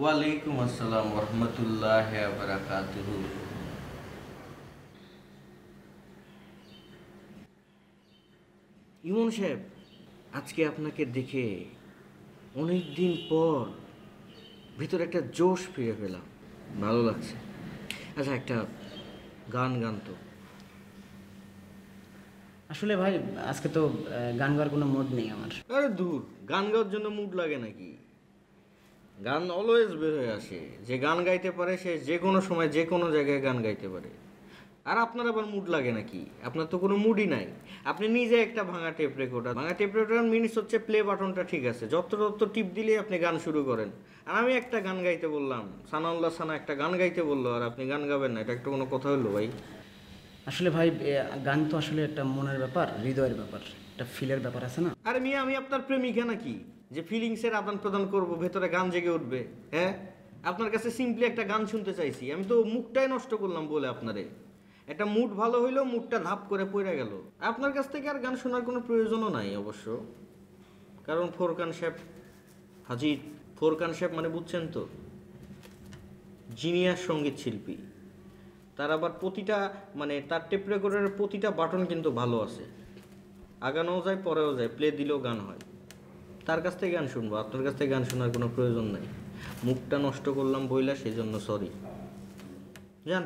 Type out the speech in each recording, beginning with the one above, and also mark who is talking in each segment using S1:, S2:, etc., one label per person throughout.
S1: ওয়ালাইকুম আসসালাম ওয়া রাহমাতুল্লাহি ওয়া বারাকাতুহু। ইমন সাহেব, আজকে আপনাকে দেখে অনেক দিন পর ভিতরে একটা জোশ ফিরে পেলাম, ভালো লাগছে। আচ্ছা, একটা গান গান তো।
S2: আসলে ভাই আজকে তো গান গাওয়ার কোনো মুড নেই আমার।
S1: আরে দূর, গান গাওয়ার জন্য মুড লাগে নাকি? গান অলওয়েজ বের হয়ে আসে। যে গান গাইতে পারে সে যে কোনো সময় যে কোনো জায়গায় গান গাইতে পারে। আর আপনার আবার মুড লাগে নাকি? আপনার তো কোনো মুডই নাই। আপনি নিজে একটা ভাঙা টেপ রেকর্ডার। ভাঙা টেপ রেকর্ডার মিনিস হচ্ছে প্লে বাটনটা ঠিক আছে, যত টিপ দিলেই আপনি গান শুরু করেন। আর আমি একটা গান গাইতে বললাম, সানাউল্লাহ সানা একটা গান গাইতে বললো, আর আপনি গান গাবেন না, এটা একটা কোনো কথা হলো ভাই?
S2: আসলে ভাই গান তো আসলে একটা মনের ব্যাপার, হৃদয়ের ব্যাপার, একটা ফিলের ব্যাপার আছে না।
S1: আরে মিয়া, আমি আপনার প্রেমিকা নাকি যে ফিলিংসের আদান প্রদান করবো, ভেতরে গান জেগে উঠবে? হ্যাঁ, আপনার কাছে সিম্পলি একটা গান শুনতে চাইছি। আমি তো মুডটাই নষ্ট করলাম বলে আপনারে। একটা মুড ভালো হইলেও মুডটা ধাপ করে পড়ে গেল। আপনার কাছ থেকে আর গান শোনার কোনো প্রয়োজনও নাই অবশ্য, কারণ ফোরকান সাহেব হাজির। ফোরকান সাহেব মানে বুঝছেন তো, জিনিয়াস সঙ্গীত শিল্পী। তার আবার প্রতিটা মানে তার টেপ রেকর্ডারের প্রতিটা বাটন কিন্তু ভালো আছে, আগানোও যায় পরেও যায়, প্লে দিলেও গান হয়। তার কাছ থেকে গান শুনবো, আপনার কাছ থেকে গান শোনার কোনো প্রয়োজন নাই। মুখটা নষ্ট করলাম বইলা, সেই জন্য সরি। যান।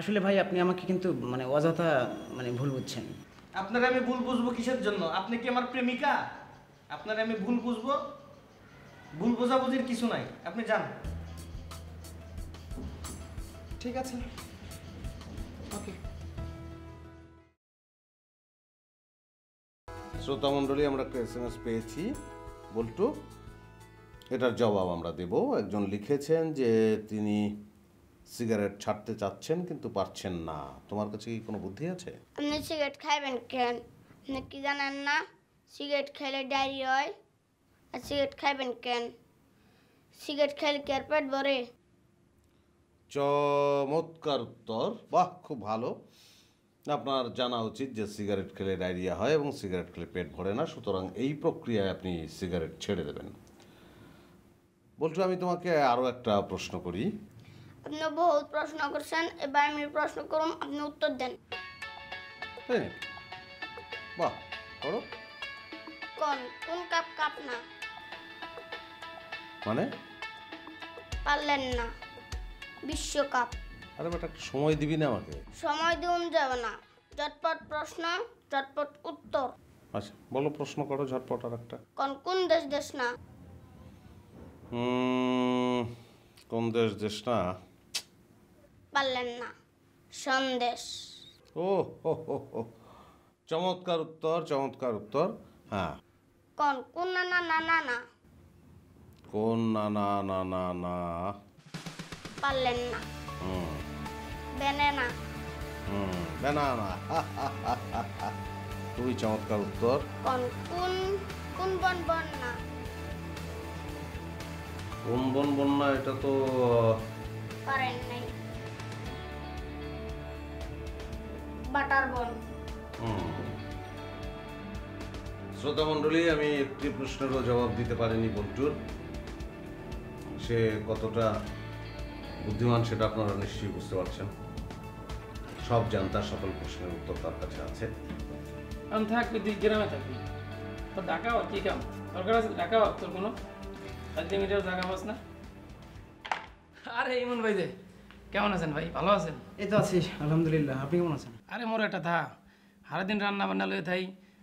S2: আসলে ভাই আপনি আমাকে কিন্তু মানে অযথা মানে ভুল বুঝছেন।
S1: আপনারা আমি ভুল বুঝবো কিসের জন্য? আপনি কি আমার প্রেমিকা? আপনারা আমি ভুল বুঝবো? ভুল বোঝাবুঝির কিছু নাই, আপনি যান।
S3: ঠিক আছে, ওকে।
S4: শ্রোতা মণ্ডলী, আমরা একটা SMS পেয়েছি বল্টু, এটার জবাব আমরা দেব। একজন লিখেছেন যে তিনি সিগারেট ছাড়তে চাচ্ছেন কিন্তু পারছেন না। তোমার কাছে কি কোনো বুদ্ধি আছে?
S5: আপনি সিগারেট খাইবেন কেন? আপনি কি জানেন না সিগারেট খেলে ডায়রিয়া হয়? আর সিগারেট খাইবেন কেন? সিগারেট খেলে কি আর পেট ভরে?
S4: চমৎকার উত্তর, বাহ, খুব ভালো। আপনার জানা উচিত যে সিগারেট খেলে ডায়রিয়া হয় এবং সিগারেট খেলে পেট ভরে না, সুতরাং এই প্রক্রিয়ায় আপনি সিগারেট ছেড়ে দেবেন। বলছো, আমি তোমাকে আরও একটা প্রশ্ন করি।
S5: আপনি বহুত প্রশ্ন করছেন, এবার আমি প্রশ্ন করুন, আপনি উত্তর দেন।
S4: তাই না? বাহ, করো।
S5: কোন কাপ? কাপ না।
S4: মানে?
S5: পারলেন না। বিশ্বকাপ।
S4: আরে বেটা, একটু সময় দিবি না আমাকে?
S5: সময় দিন যাবে না, ঝটপট প্রশ্ন, ঝটপট উত্তর।
S4: আচ্ছা বলো, প্রশ্ন করো ঝটপট। আর একটা
S5: কোন দেশ না?
S4: কোন দেশ না?
S5: পারলেন না। সন্দেশ।
S4: ও হো হো হো, চমৎকার উত্তর, চমৎকার উত্তর। হ্যাঁ,
S5: কোন না না না না না?
S4: কোন না না না না না?
S5: পারলেন না। ব্যানানা।
S4: ব্যানানা। খুবই চমৎকার উত্তর।
S5: কোন বন না?
S4: কোন বন্যা? এটা তো
S5: পারেন নাই। বাটার বন।
S4: শ্রোতা মণ্ডলী, আমি একটি প্রশ্নেরও জবাব দিতে পারিনি বল্টুর। সে কতটা বুদ্ধিমান সেটা আপনারা নিশ্চয়ই বুঝতে পারছেন। সব জানতার সকল প্রশ্নের উত্তর তার কাছে আছে।
S3: আমি থাকবি, তুই গ্রামে থাকবি, তোর ঢাকা হওয়ার কি কাম? দরকার আছে ঢাকা হওয়ার তোর কোনো? মিটার জায়গা পাস না? আরে ইমন ভাই, যে কেমন আছেন ভাই? ভালো আছেন?
S2: এই তো আছি আলহামদুলিল্লাহ, আপনি কেমন আছেন?
S3: আরে মোর একটা থা সারাদিন রান্না বান্না লয়ে থাই,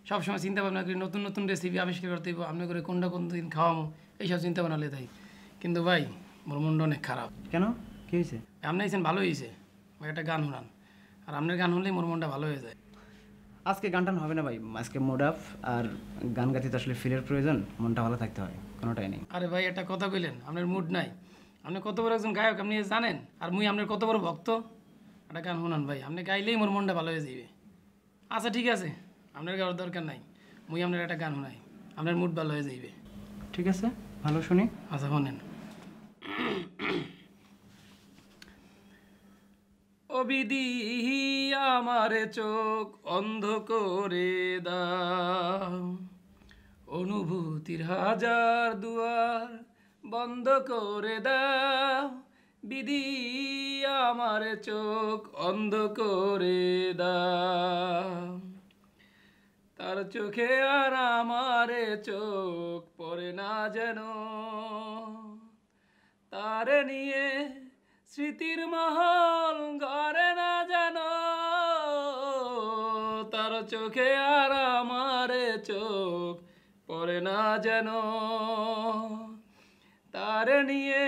S3: সবসময় চিন্তা ভাবনা করি নতুন নতুন রেসিপি আবিষ্কার করতে হইব, আপনি করে কোনটা কোন দিন খাওয়ামো, এইসব চিন্তা ভাবনা লয়ে থাই। কিন্তু ভাই মোর মনটা অনেক খারাপ।
S2: কেন, কি হয়েছে?
S3: আপনি আইছেন ভালো হয়েছে, ভাই একটা গান শুনান। আর আপনার গান শুনলেই মোর মনটা ভালো হয়ে যায়।
S2: আজকে গান টান হবে না ভাই, আজকে মুড অফ। আর গান গাইতে তো আসলে ফিলের প্রয়োজন, মনটা ভালো থাকতে হয়, কোনোটাই নেই।
S3: আরে ভাই একটা কথা কইলেন, আপনার মুড নাই? আপনি কত বড় একজন গায়ক আপনি জানেন, আর মুই আপনার কত বড় ভক্ত। একটা গান শুনান ভাই, আপনি গাইলেই মোর মনটা ভালো হয়ে যাবে। আচ্ছা ঠিক আছে, আপনার গাওয়ার দরকার নাই, মুই আপনার একটা গান শুনাই, আপনার মুড ভালো হয়ে যাইবে।
S2: ঠিক আছে, ভালো শুনি।
S3: আচ্ছা শোনেন। অবিধি আমারে চোখ অন্ধ করে দাও, অনুভূতি মিনতির হাজার দুয়ার বন্ধ করে দাও, বিধি আমার চোখ অন্ধ করে দাও। তার চোখে আর আমারে চোখ পড়ে না যেন, তারে নিয়ে স্মৃতির মহল ঘরে না যেন। তার চোখে আর আমারে চোখ পড়ে না যেন, তারে নিয়ে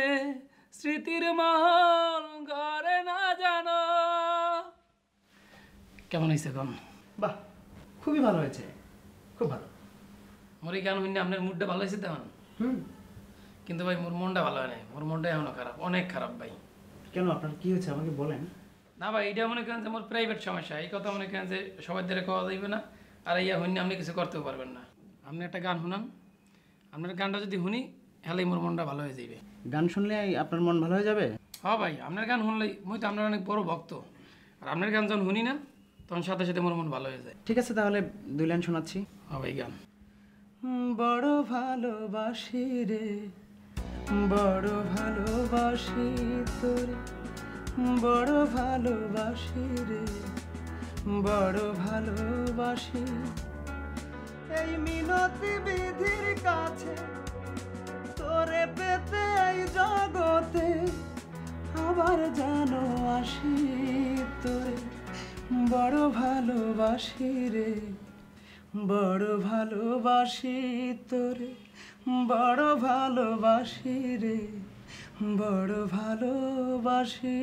S3: স্মৃতির মহল ঘরে না যেন। কেমন হয়েছে গান?
S2: বাহ, খুবই ভালো হয়েছে, খুব ভালো।
S3: মোর এই গান শুনে আপনার মুডটা ভালো হয়েছে তেমন? কিন্তু ভাই মোর মনটা ভালো হয় নাই, মোর মনটা এখনো খারাপ, অনেক খারাপ ভাই।
S2: কেন, আপনার কি হয়েছে আমাকে বলেন।
S3: না ভাই, এটা মনে করেন যে মোর প্রাইভেট সমস্যা, এই কথা মনে করেন যে সবার দ্বারা কওয়া যাইবে না, আর ইয়া শুনে আপনি কিছু করতেও পারবেন না। আপনি একটা গান শুনান, আপনার গানটা যদি শুনি তাহলেই মোর মনটা ভালো হয়ে যাবে।
S2: গান শুনলে আপনার মন ভালো হয়ে যাবে?
S3: হ্যাঁ ভাই, আপনার গান শুনলেই, মুই তো আপনার অনেক বড় ভক্ত, আর আপনার গান যখন শুনি না তখন সাথে সাথে মোর মন ভালো হয়ে যায়।
S2: ঠিক আছে, তাহলে 2 লাইন শোনাচ্ছি।
S3: হ্যাঁ ভাই, গান।
S2: বড় ভালোবাসি রে, বড় ভালোবাসি তোরে, বড় ভালোবাসি রে, বড় ভালোবাসি। এই মিনতি বিধির কাছে তোরে পেতে এই জগতে আবার যেন আসি তোরে, বড় ভালোবাসি রে, বড় ভালোবাসি তোরে, বড় ভালোবাসি রে, বড় ভালোবাসি।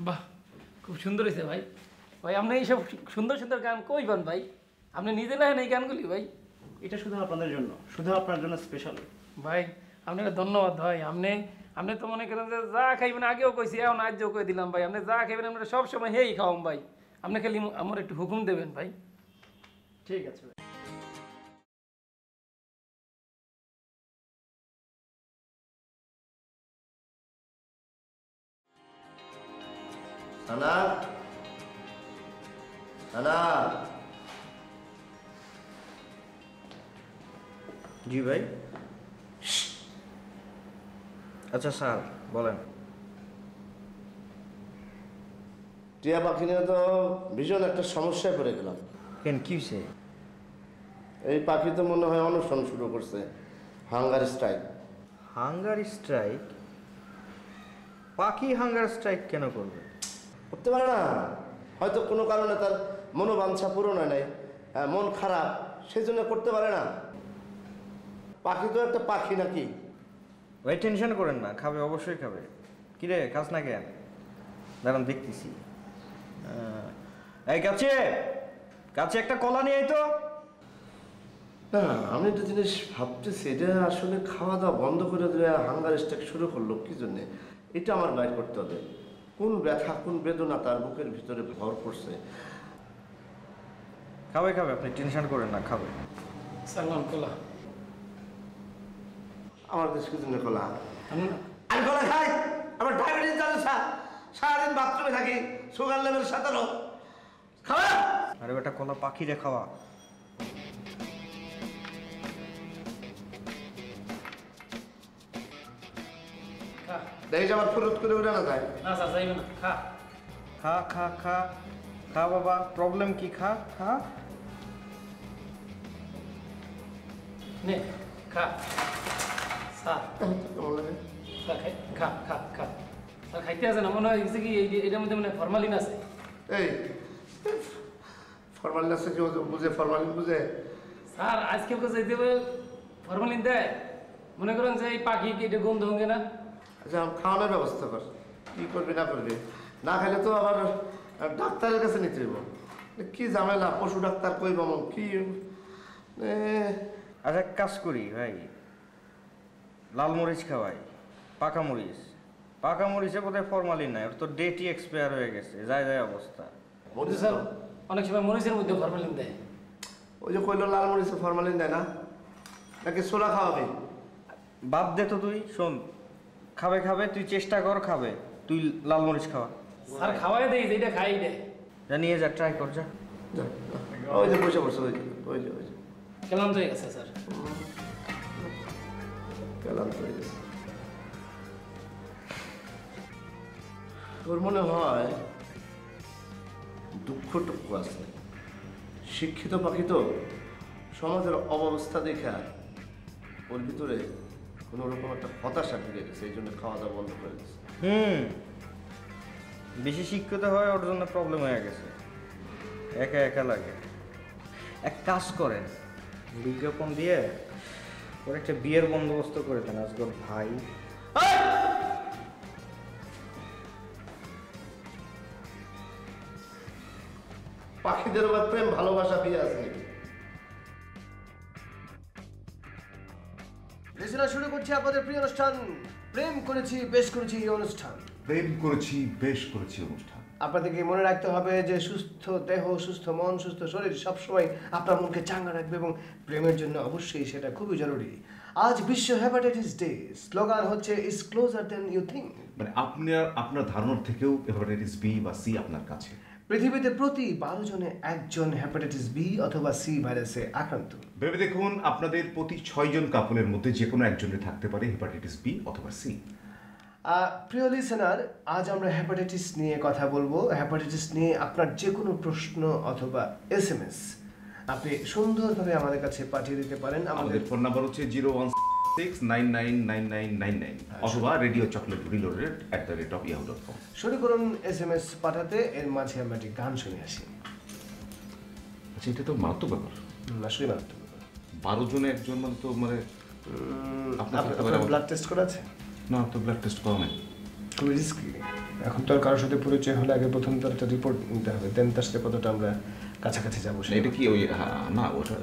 S3: বাহ, খুব সুন্দর হয়েছে ভাই। ভাই আপনি এইসব সুন্দর সুন্দর গান কই পান ভাই? আপনি নিজে লেখেন এই গানগুলি ভাই?
S2: এটা শুধু আপনাদের জন্য, শুধু আপনার জন্য স্পেশাল।
S3: ভাই আপনাকে ধন্যবাদ ভাই। আপনি তো মনে করেন যে যা খাইবেন, আগেও কইছি, এখন আজও কই দিলাম ভাই, আপনি যা খাইবেন আমরা সব সময় হেই খাওয়াম ভাই। আপনি খালি আমার একটু হুকুম দেবেন ভাই।
S2: ঠিক আছে ভাই।
S6: সানা, সানা,
S1: জি ভাই। আচ্ছা স্যার বলেন।
S6: টিয়া পাখি নিয়ে তো ভীষণ একটা সমস্যায় পড়ে গেলাম।
S1: কেন, কি হয়েছে?
S6: এই পাখি তো মনে হয় অনশন শুরু করছে, হাঙ্গার স্ট্রাইক।
S1: Hunger strike? পাখি হাঙ্গার স্ট্রাইক কেন করবে?
S6: করতে পারে না, হয়তো কোনো কারণে তার মনোবাঞ্ছা পূরণ হয় নাই, মন খারাপ, সেই জন্য করতে পারে না। পাখি তো একটা পাখি নাকি?
S1: ভাই টেনশন করেন না, খাবে, অবশ্যই খাবে। কিরে খাস না কেন? দাঁড়ান দেখতেছি। এই কাছে কাছে একটা কলা নিয়ে আয় তো।
S6: না, আমি একটা জিনিস ভাবতেছি, এটা আসলে খাওয়া দাওয়া বন্ধ করে দিয়ে হাঙ্গার স্ট্রাইক শুরু করলো কি জন্যে? এটা আমার বাইর করতে হবে। কোন ব্যথা, কোন বেদনা তার বুকের ভিতরে ভর করছে।
S1: খাবে খাবে, আপনি টেনশন করেন না, খাবে।
S3: সালমান কোলা,
S6: আমার দেশ কি জন্য খোলা?
S3: আমি-
S6: আমি কলা খাই, আমার ডায়াবেটিস সমস্যা, সারাদিন বাথরুমে থাকি, সুগার লেভেল 17। খাওয়া
S1: আরে বেটা, কলা পাখিরে খাওয়া।
S3: খা।
S6: দেখি যে আমার ফুরুত করে উঠে না যায়।
S3: না স্যার, যাইবে না, খা।
S1: খা খা খা খা বাবা, প্রবলেম কি? খা খা।
S3: নে খা। স্যার,
S6: কেমন লাগে?
S3: স্যার খা খা খা। স্যার খাইতে আছে না, মনে হয় কি এটার মধ্যে মানে ফরমালিন আছে।
S6: এই ফরমালিন আছে, কেউ বুঝে? ফরমালিন বুঝে?
S3: স্যার আজকে ওকে যাইতে হবে, ফরমালিন দেয়। মনে করেন যে এই পাখি কি এটা গন্ধ হবে না?
S6: আচ্ছা, খাওয়ানোর ব্যবস্থা কর, কি করবি না করবি। না খাইলে তো আবার ডাক্তারের কাছে নিতে হইব। কি ঝামেলা, পশু ডাক্তার কই বামন কি।
S1: আচ্ছা এক কাজ করি ভাই, লাল মরিচ খাওয়াই, পাকা মরিচ। পাকা মরিচে বোধহয় ফরমালিন নাই, ওর তো ডেটই এক্সপায়ার হয়ে গেছে, যায় যায় অবস্থা।
S3: কিন্তু স্যার অনেক সময় মরিচের মধ্যে ফরমালিন দেয়।
S6: ওই যে কইলো লাল মরিচে ফরমালিন দেয় না, নাকি সোলা খাওয়াবি?
S1: বাদ দে তো তুই, শোন, খাবে খাবে, তুই চেষ্টা কর, খাবে, তুই লাল মরিচ খাওয়া।
S3: স্যার খাওয়াই দেয়, যেটা খাই দেয়।
S1: যা নিয়ে যা, ট্রাই কর, যা।
S6: যা, যা। ওই যে বসে পড়ছে, ওই যে ওই যে ওই যে।
S3: ক্লান্ত হয়ে গেছে স্যার।
S6: ক্লান্ত হয়ে গেছে। তোর মনে হয় দুঃখটুকু আছে। শিক্ষিত পাখি তো সমাজের অবস্থা দেখা ওর ভিতরে কোনো রকম একটা হতাশা ঢুকে গেছে, এই জন্য খাওয়া দাওয়া বন্ধ করে দিচ্ছে।
S1: বেশি শিক্ষিত হয় ওর জন্য প্রবলেম হয়ে গেছে, একা একা লাগে। এক কাজ করেন, বিজ্ঞাপন দিয়ে ওর একটা বিয়ের বন্দোবস্ত করে দেন। আজকে ওর ভাই
S6: পাখিদের আবার প্রেম ভালোবাসা বিয়ে আছে নাকি?
S7: লিসেনার, শুরু করছি আপনাদের প্রিয় অনুষ্ঠান প্রেম করেছি বেশ করেছি এই অনুষ্ঠান।
S8: প্রেম করেছি বেশ করেছি অনুষ্ঠান।
S7: আপনাদেরকে মনে রাখতে হবে যে সুস্থ দেহ, সুস্থ মন, সুস্থ শরীর সবসময় আপনার মনকে চাঙ্গা রাখবে এবং প্রেমের জন্য অবশ্যই সেটা খুবই জরুরি। আজ বিশ্ব হেপাটাইটিস ডে। স্লোগান হচ্ছে is closer than you think.
S8: মানে আপনার ধারণার থেকেও হেপাটাইটিস বি বা সি আপনার কাছে।
S7: পৃথিবীতে প্রতি 12 জনে একজন হেপাটাইটিস বি অথবা সি ভাইরাসে আক্রান্ত।
S8: ভেবে দেখুন, আপনাদের প্রতি 6 জন কাপলের মধ্যে যে কোনো একজনের থাকতে পারে হেপাটাইটিস বি অথবা সি।
S7: প্রিয় লিসেনার, আজ আমরা হেপাটাইটিস নিয়ে কথা বলবো। হেপাটাইটিস নিয়ে আপনার যে কোনো প্রশ্ন অথবা SMS আপনি সুন্দরভাবে আমাদের কাছে পাঠিয়ে দিতে পারেন।
S8: আমাদের ফোন নাম্বার হচ্ছে 016999999 অথবা রেডিও চকলেট রিলোডেড @yahoo.com।
S7: শুরু করুন SMS পাঠাতে। এর মাঝে আমরা একটি গান শুনে আসি।
S8: আচ্ছা, এটা তো মারাত্মক ব্যাপার।
S7: আসলে মারাত্মক ব্যাপার।
S8: 12 জনে একজন মানে তো মানে
S7: আপনার ব্লাড টেস্ট করা আছে?
S8: না, তো ব্লাড টেস্ট করা নাই।
S7: খুবই রিস্কি। এখন তো আর কারোর সাথে পরিচয় হলে আগে প্রথম তো একটা রিপোর্ট নিতে হবে, দেন তার সাথে কতটা আমরা কাছাকাছি যাবো।
S8: এটা কি ওই না, ওটা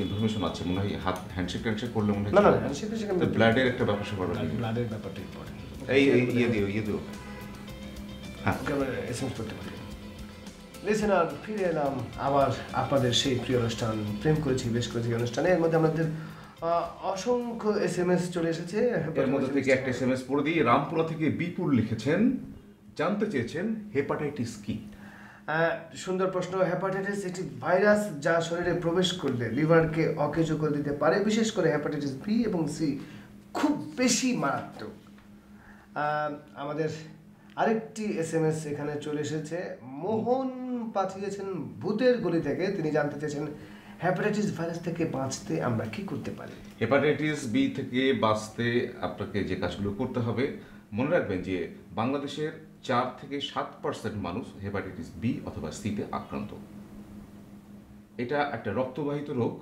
S8: ইনফরমেশন আছে মনে হয়, হাত হ্যান্ডশেক করলে মনে হয়।
S7: না হ্যান্ডশেক
S8: ব্লাডের একটা ব্যাপার স্যাপার আছে।
S7: ব্লাডের ব্যাপারটা ইম্পর্টেন্ট।
S8: এই ইয়ে দিও। হ্যাঁ,
S7: ওকে আমরা SMS করতে পারি। লিসেনার, ফিরে এলাম আবার আপনাদের সেই প্রিয় অনুষ্ঠান প্রেম করেছি বেশ করেছি অনুষ্ঠানে। এর মধ্যে আমাদের অসংখ্য SMS চলে এসেছে।
S8: এর মধ্যে থেকে একটা SMS পড়ে দিই। রামপুরা থেকে বিপুল লিখেছেন, জানতে চেয়েছেন হেপাটাইটিস কি।
S7: সুন্দর প্রশ্ন। হেপাটাইটিস একটি ভাইরাস যা শরীরে প্রবেশ করলে লিভারকে অকেজ করে দিতে পারে। বিশেষ করে হেপাটাইটিস বি এবং সি খুব বেশি মারাত্মক। আমাদের আরেকটি SMS এখানে চলে এসেছে। মোহন পাঠিয়েছেন ভূতের গলি থেকে। তিনি জানতে চেয়েছেন হেপাটাইটিস ভাইরাস থেকে বাঁচতে আমরা কি করতে পারি।
S8: হেপাটাইটিস বি থেকে বাঁচতে আপনাকে যে কাজগুলো করতে হবে, মনে রাখবেন যে বাংলাদেশের 4 থেকে 7% মানুষ হেপাটাইটিস বি অথবা সিতে আক্রান্ত। এটা একটা রক্তবাহিত রোগ।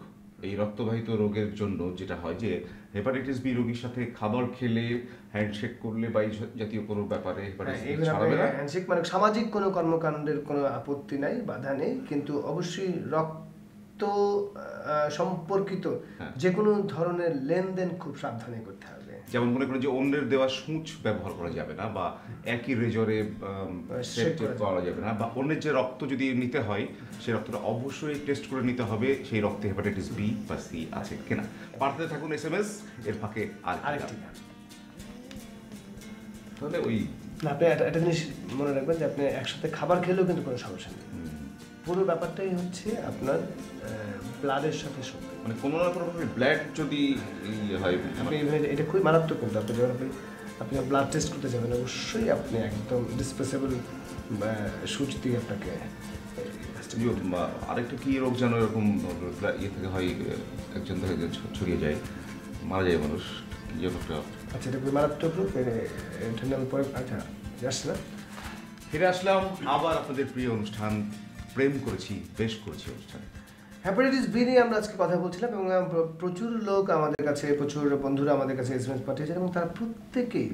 S8: এই রক্তবাহিত রোগের জন্য যেটা হয় যে হেপাটাইটিস বি রোগীর সাথে খাবার খেলে, হ্যান্ডশেক করলে বা এই জাতীয় কোনো ব্যাপারে হেপাটাইটিস বি ছড়াবে না।
S7: হ্যান্ডশেক মানে সামাজিক কোনো কর্মকাণ্ডের কোনো আপত্তি নাই, বাধা নেই, কিন্তু অবশ্যই রক্ত সম্পর্কিত যে কোনো ধরনের লেনদেন খুব সাবধানে করতে হবে।
S8: যেমন মনে করেন যে অন্যের দেওয়া সূঁচ ব্যবহার করা যাবে না, বা একই রেজরে সেট করা যাবে না, বা অন্যের যে রক্ত যদি নিতে হয় সেই রক্তটা অবশ্যই টেস্ট করে নিতে হবে সেই রক্তে হেপাটাইটিস বি বা সি আছে কিনা। পাঠাতে থাকুন SMS, এর ফাঁকে আরেকটি তাহলে ওই
S7: আপনি একটা জিনিস মনে রাখবেন যে আপনি একসাথে খাবার খেলেও কিন্তু কোনো সমস্যা নেই। পুরো ব্যাপারটাই হচ্ছে আপনার ব্লাডের সাথে সম্পর্ক।
S8: মানে কোনো না কোনোভাবে ব্লাড যদি হয়,
S7: আপনি এটা খুবই মারাত্মক। কিন্তু আপনি যখন আপনি ব্লাড টেস্ট করতে যাবেন অবশ্যই আপনি একদম ডিসপোজেবল সূচ দিয়ে আপনাকে।
S8: আরেকটা কি রোগ যেন এরকম ইয়ে থেকে হয়, একজন থেকে ছড়িয়ে যায়, মারা যায় মানুষ, কি যেন একটা।
S7: আচ্ছা, এটা খুবই মারাত্মক রোগ। এটা নিয়ে আমি পরে আসছি না।
S8: ফিরে আসলাম আবার আপনাদের প্রিয় অনুষ্ঠান প্রেম করেছি বেশ করেছি অনুষ্ঠানে।
S7: হেপাটাইটিস বি নিয়ে আমরা আজকে কথা বলছিলাম এবং প্রচুর লোক আমাদের কাছে, প্রচুর বন্ধুরা আমাদের কাছে SMS পাঠিয়েছেন এবং তারা প্রত্যেকেই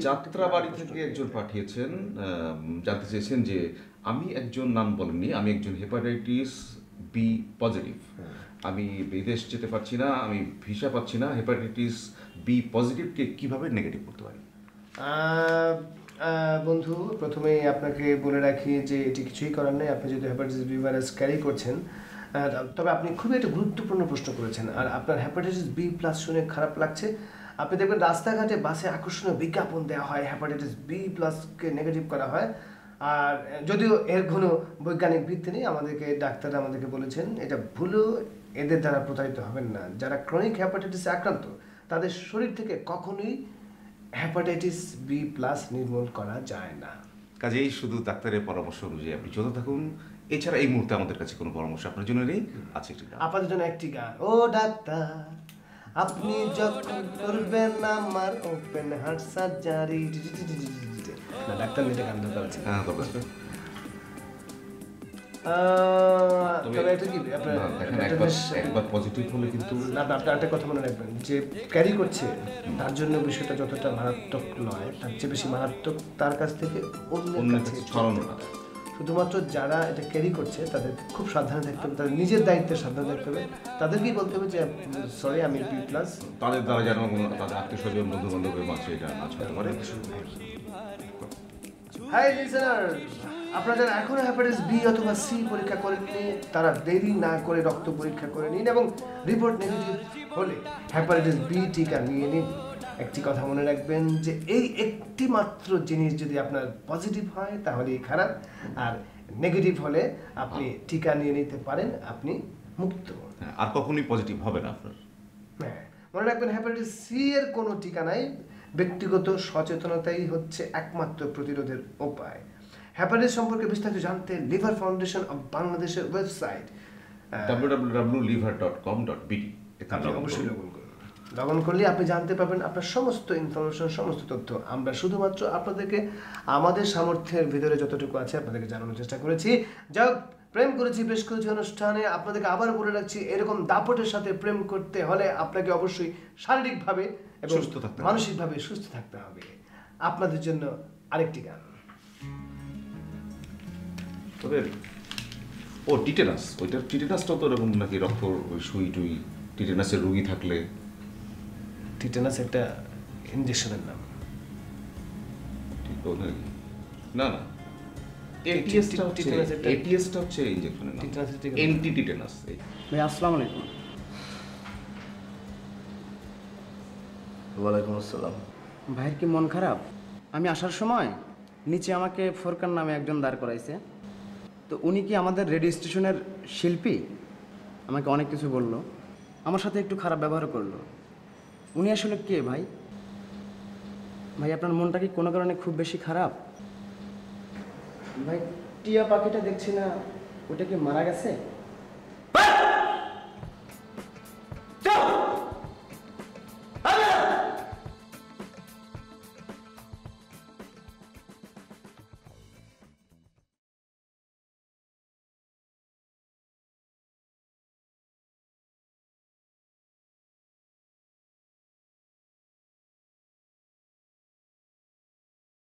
S8: যাত্রাবাড়ি থেকে একজন পাঠিয়েছেন, জানতে চেয়েছেন যে আমি একজন, নাম বলেননি, আমি একজন হেপাটাইটিস বি পজিটিভ, আমি বিদেশ যেতে পারছি না, আমি ভিসা পাচ্ছি না, হেপাটাইটিস বি পজিটিভকে কিভাবে নেগেটিভ করতে পারি?
S7: বন্ধু, প্রথমেই আপনাকে বলে রাখি যে এটি কিছুই করার নেই। আপনি যদি হেপাটাইটিস বি ভাইরাস ক্যারি করছেন, তবে আপনি খুবই একটা গুরুত্বপূর্ণ প্রশ্ন করেছেন। আর আপনার হেপাটাইটিস বি প্লাস শুনে খারাপ লাগছে। আপনি দেখবেন রাস্তাঘাটে বাসে আকর্ষণীয় বিজ্ঞাপন দেওয়া হয়, হেপাটাইটিস বি প্লাসকে নেগেটিভ করা হয়। আর যদিও এর কোনো বৈজ্ঞানিক ভিত্তি নেই, ডাক্তাররা আমাদেরকে বলেছেন এটা ভুলেও এদের দ্বারা প্রতারিত হবেন না। যারা ক্রনিক হ্যাপাটাইটিসে আক্রান্ত তাদের শরীর থেকে কখনোই হ্যাপাটাইটিস বি প্লাস নির্মূল করা যায় না।
S8: কাজেই শুধু ডাক্তারের পরামর্শ অনুযায়ী আপনি চলতে থাকুন। এছাড়া এই মুহূর্তে আমাদের কাছে কোনো পরামর্শ আপনার জন্য নেই। আছে একটি গান।
S7: আপনাদের জন্য একটি গান। ও ডাক্তার আপনি যখন করবেন আমার ওপেন হার্ট সার্জারি। না ডাক্তার নিজে গান দরকার আছে।
S8: হ্যাঁ তবে
S7: তবে এটা কি আপনার
S8: না, দেখেন একবার পজিটিভ হলে কিন্তু
S7: না আপনার একটা কথা মনে রাখবেন, যে ক্যারি করছে তার জন্য বিষয়টা যতটা মারাত্মক নয়, তার চেয়ে বেশি মারাত্মক তার কাছ থেকে অন্যের কাছে
S8: ছড়ানো না।
S7: শুধুমাত্র যারা এটা ক্যারি করছে তাদের খুব সাবধানে থাকতে হবে, তাদের নিজের দায়িত্বে সাবধানে থাকতে হবে। তাদেরকেই বলতে হবে যে সরি আমি বি প্লাস।
S8: তাদের দ্বারা যেন কোনো তাদের আত্মীয় স্বজন বন্ধু বান্ধবের মাঝে এটা না ছড়াতে পারে।
S7: হাই লিসেনার, আপনারা যারা এখনো হ্যাপাটাইটিস বি অথবা সি পরীক্ষা করেননি তারা দেরি না করে রক্ত পরীক্ষা করে নিন এবং রিপোর্ট নেগেটিভ হলে হ্যাপাটাইটিস বি টিকা নিয়ে নিন। একটি কথা মনে রাখবেন যে এই একটি মাত্র জিনিস যদি আপনার পজিটিভ হয় তাহলেই খারাপ, আর নেগেটিভ হলে আপনি টিকা নিয়ে নিতে পারেন, আপনি মুক্ত।
S8: হ্যাঁ, আর কখনোই পজিটিভ হবে না আপনার।
S7: হ্যাঁ, মনে রাখবেন হ্যাপাটাইটিস সি এর কোনো টিকা নাই, ব্যক্তিগত সচেতনতাই হচ্ছে একমাত্র প্রতিরোধের উপায়। হ্যাপাটাইটিস সম্পর্কে বিস্তারিত জানতে লিভার ফাউন্ডেশন অফ বাংলাদেশের ওয়েবসাইট
S8: www.liver.com.bd
S7: আপনি অবশ্যই লগন করলে আপনি জানতে পারবেন আপনার সমস্ত ইনফরমেশন, সমস্ত তথ্য। আমরা শুধুমাত্র আপনাদেরকে আমাদের সামর্থ্যের ভিতরে যতটুকু আছে আপনাদেরকে জানানোর চেষ্টা করেছি। যাক, প্রেম করেছি বেশ করেছি অনুষ্ঠানে আপনাদেরকে আবার বলে রাখছি, এরকম দাপটের সাথে প্রেম করতে হলে আপনাকে অবশ্যই শারীরিকভাবে এবং মানসিকভাবে সুস্থ থাকতে হবে। আপনাদের জন্য আরেকটি গান।
S8: তবে ও টিটেনাস, ওইটার টিটেনাসটাও তো এরকম নাকি, রক্ত ওই সুই টুই টিটেনাসের রোগী থাকলে।
S7: টিটেনাস একটা ইনজেকশনের নাম।
S8: ঠিক নাকি? না না, এটিএসটা হচ্ছে ইনজেকশনের নাম, এন্টি টিটেনাস।
S2: ভাই আসসালামু আলাইকুম।
S6: ওয়ালাইকুম আসসালাম।
S2: ভাইয়ের কি মন খারাপ? আমি আসার সময় নিচে আমাকে ফোরকান নামে একজন দাঁড় করাইছে, তো উনি কি আমাদের রেডিও স্টেশনের শিল্পী? আমাকে অনেক কিছু বললো, আমার সাথে একটু খারাপ ব্যবহার করলো। উনি আসলে কে ভাই? ভাই আপনার মনটা কি কোনো কারণে খুব বেশি খারাপ? ভাই টিয়া পাখিটা দেখছি না, ওটা কি মারা গেছে?